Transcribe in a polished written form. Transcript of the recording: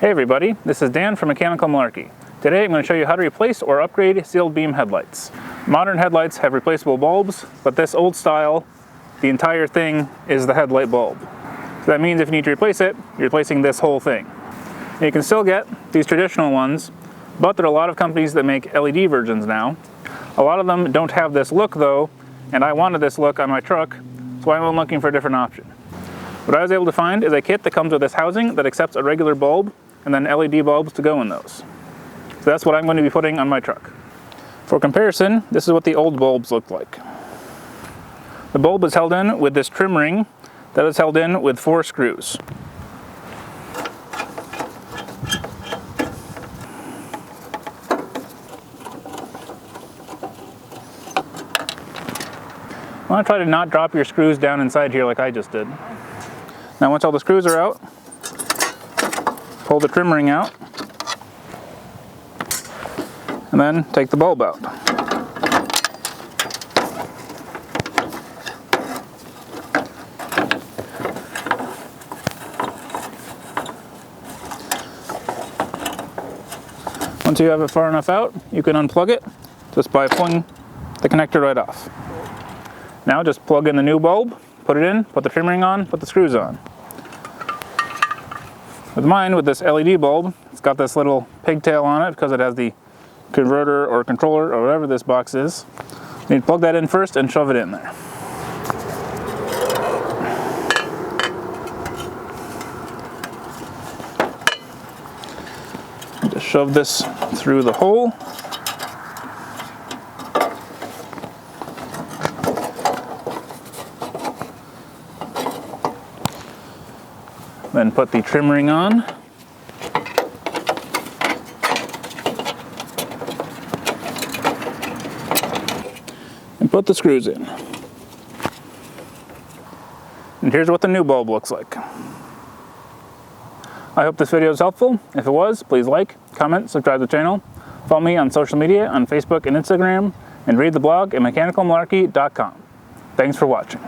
Hey everybody, this is Dan from Mechanical Malarkey. Today I'm going to show you how to replace or upgrade sealed beam headlights. Modern headlights have replaceable bulbs, but this old style, the entire thing is the headlight bulb. So that means if you need to replace it, you're replacing this whole thing. And you can still get these traditional ones, but there are a lot of companies that make LED versions now. A lot of them don't have this look though, and I wanted this look on my truck, so I'm looking for a different option. What I was able to find is a kit that comes with this housing that accepts a regular bulb and then LED bulbs to go in those. So that's what I'm going to be putting on my truck. For comparison, this is what the old bulbs looked like. The bulb is held in with this trim ring that is held in with 4 screws. I want to try to not drop your screws down inside here like I just did. Now once all the screws are out, pull the trim ring out, and then take the bulb out. Once you have it far enough out, you can unplug it just by pulling the connector right off. Now just plug in the new bulb, put it in, put the trim ring on, put the screws on. With mine, with this LED bulb, it's got this little pigtail on it because it has the converter or controller or whatever this box is. You need to plug that in first and shove it in there. Just shove this through the hole. Then put the trim ring on. And put the screws in. And here's what the new bulb looks like. I hope this video is helpful. If it was, please like, comment, subscribe to the channel. Follow me on social media on Facebook and Instagram, and read the blog at mechanicalmalarkey.com. Thanks for watching.